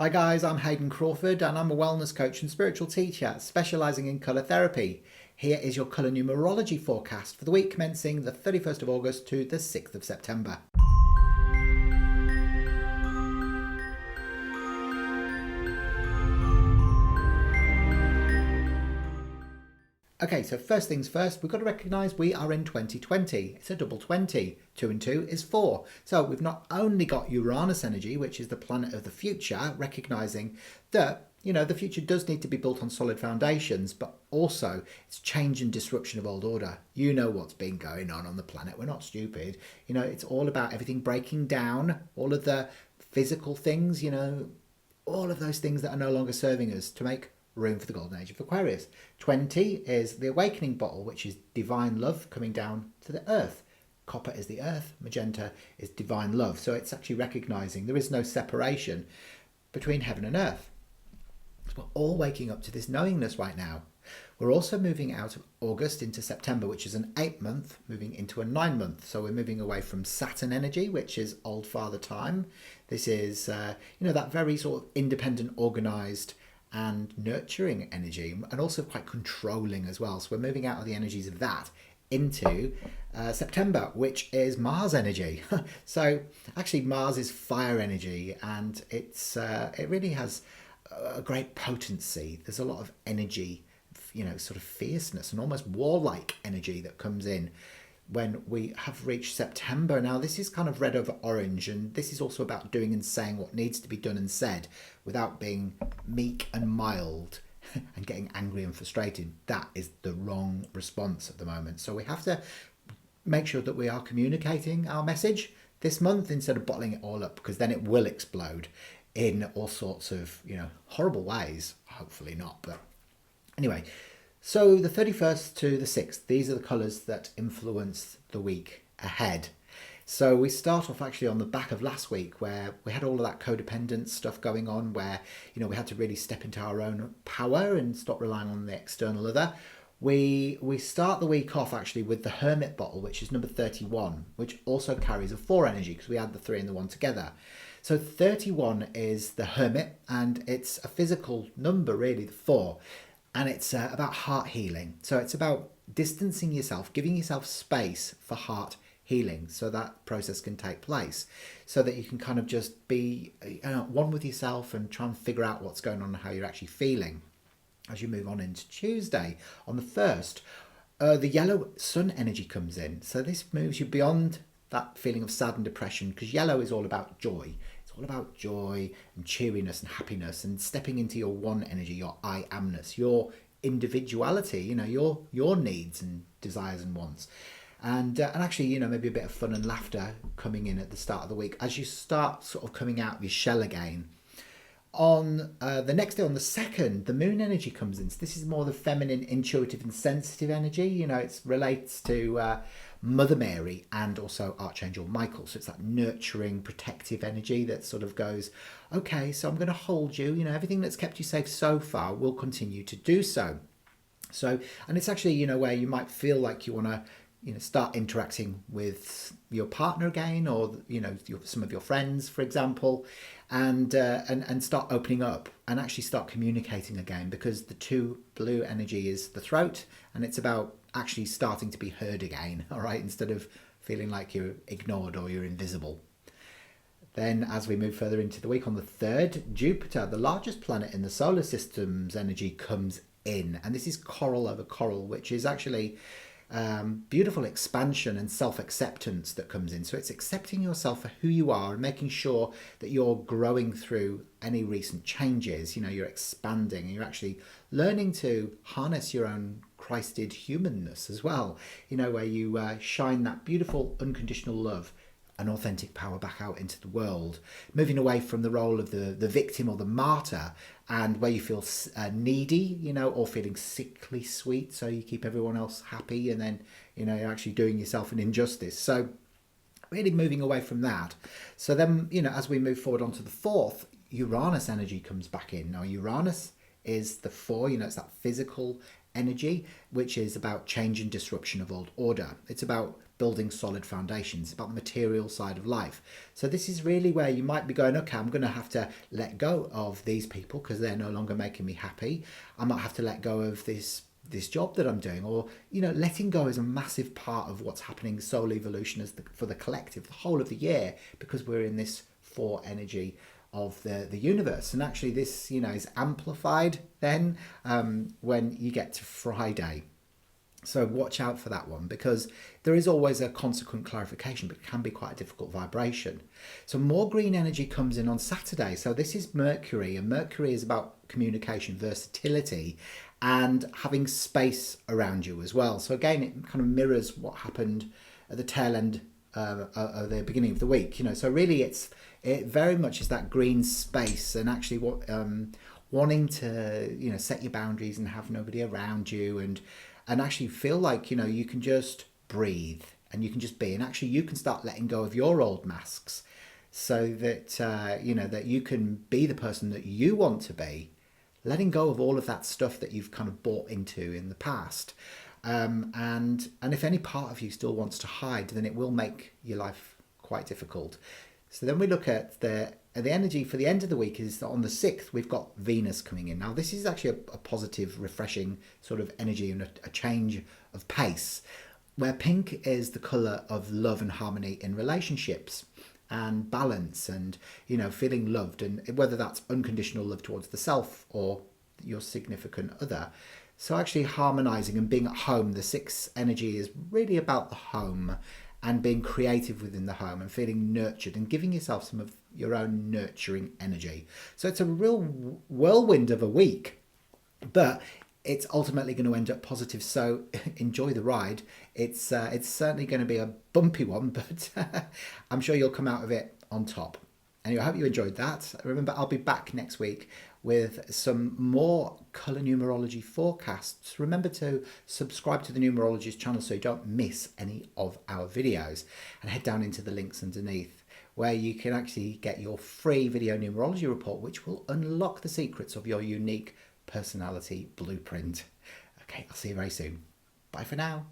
Hi guys, I'm Hayden Crawford and I'm a wellness coach and spiritual teacher specialising in colour therapy. Here is your colour numerology forecast for the week commencing the 31st of August to the 6th of September. Okay, so first things first, we've got to recognise we are in 2020. It's a double 20. 2 and 2 is 4. So we've not only got Uranus energy, which is the planet of the future, recognising that, the future does need to be built on solid foundations, but also it's change and disruption of old order. You know what's been going on the planet. We're not stupid. It's all about everything breaking down, all of the physical things, all of those things that are no longer serving us to make room for the golden age of Aquarius. 20 is the awakening bottle, which is divine love coming down to the earth. Copper is the earth, magenta is divine love. So it's actually recognizing there is no separation between heaven and earth. So we're all waking up to this knowingness right now. We're also moving out of August into September, which is an 8-month, moving into a 9-month. So we're moving away from Saturn energy, which is old father time. This is, that very sort of independent, organized and nurturing energy, and also quite controlling as well. So we're moving out of the energies of that into September, which is Mars energy. So actually Mars is fire energy, and it really has a great potency. There's a lot of energy, sort of fierceness and almost warlike energy that comes in when we have reached September. Now this is kind of red over orange, and this is also about doing and saying what needs to be done and said without being meek and mild and getting angry and frustrated. That is the wrong response at the moment. So we have to make sure that we are communicating our message this month instead of bottling it all up, because then it will explode in all sorts of, horrible ways. Hopefully not, but anyway. So the 31st to the 6th, these are the colours that influence the week ahead. So we start off actually on the back of last week, where we had all of that codependent stuff going on, where, we had to really step into our own power and stop relying on the external other. We start the week off actually with the Hermit bottle, which is number 31, which also carries a 4 energy because we add the 3 and the 1 together. So 31 is the Hermit, and it's a physical number really, the 4. And it's about heart healing. So it's about distancing yourself, giving yourself space for heart healing so that process can take place, so that you can kind of just be one with yourself and try and figure out what's going on and how you're actually feeling. As you move on into Tuesday, on the 1st, the yellow sun energy comes in. So this moves you beyond that feeling of sad and depression, because yellow is all about joy. All about joy and cheeriness and happiness, and stepping into your one energy, your I amness, your individuality, your needs and desires and wants, and actually maybe a bit of fun and laughter coming in at the start of the week as you start sort of coming out of your shell again. On the next day, on the 2nd, the moon energy comes in. So this is more the feminine, intuitive and sensitive energy. It relates to Mother Mary and also Archangel Michael. So it's that nurturing, protective energy that sort of goes, okay, so I'm going to hold you. Everything that's kept you safe so far will continue to do so. So, and it's actually, where you might feel like you want to, start interacting with your partner again, or, some of your friends, for example, and start opening up and actually start communicating again, because the 2 blue energy is the throat, and it's about actually starting to be heard again, all right, instead of feeling like you're ignored or you're invisible. Then as we move further into the week, on the 3rd, Jupiter, the largest planet in the solar system's energy, comes in, and this is coral over coral, which is actually beautiful expansion and self-acceptance that comes in. So it's accepting yourself for who you are and making sure that you're growing through any recent changes. You're expanding and you're actually learning to harness your own Christed humanness as well, where you shine that beautiful unconditional love and authentic power back out into the world, moving away from the role of the victim or the martyr, and where you feel needy, or feeling sickly sweet, so you keep everyone else happy, and then, you're actually doing yourself an injustice. So really moving away from that. So then, as we move forward onto the 4th, Uranus energy comes back in. Now Uranus is the 4, it's that physical energy, which is about change and disruption of old order. It's about building solid foundations, about the material side of life. So this is really where you might be going, okay, I'm going to have to let go of these people because they're no longer making me happy. I might have to let go of this job that I'm doing, or letting go is a massive part of what's happening soul evolution for the collective, the whole of the year, because we're in this 4 energy of the universe. And actually this is amplified then when you get to Friday. So watch out for that one, because there is always a consequent clarification, but it can be quite a difficult vibration. So more green energy comes in on Saturday. So this is Mercury, and Mercury is about communication, versatility, and having space around you as well. So again, it kind of mirrors what happened at the tail end of the beginning of the week. So really it very much is that green space, and actually what wanting to set your boundaries and have nobody around you, and actually feel like you can just breathe and you can just be, and actually you can start letting go of your old masks, so that that you can be the person that you want to be, letting go of all of that stuff that you've kind of bought into in the past. And if any part of you still wants to hide, then it will make your life quite difficult. So then we look at the energy for the end of the week. Is that on the 6th we've got Venus coming in. Now this is actually a positive, refreshing sort of energy, and a change of pace, where pink is the colour of love and harmony in relationships and balance, and feeling loved, and whether that's unconditional love towards the self or your significant other. So actually harmonizing and being at home. The 6th energy is really about the home and being creative within the home and feeling nurtured and giving yourself some of your own nurturing energy. So it's a real whirlwind of a week, but it's ultimately going to end up positive. So enjoy the ride. It's certainly going to be a bumpy one, but I'm sure you'll come out of it on top. Anyway, I hope you enjoyed that. Remember, I'll be back next week with some more colour numerology forecasts. Remember to subscribe to the Numerologist channel so you don't miss any of our videos, and head down into the links underneath where you can actually get your free video numerology report, which will unlock the secrets of your unique personality blueprint. Okay, I'll see you very soon. Bye for now.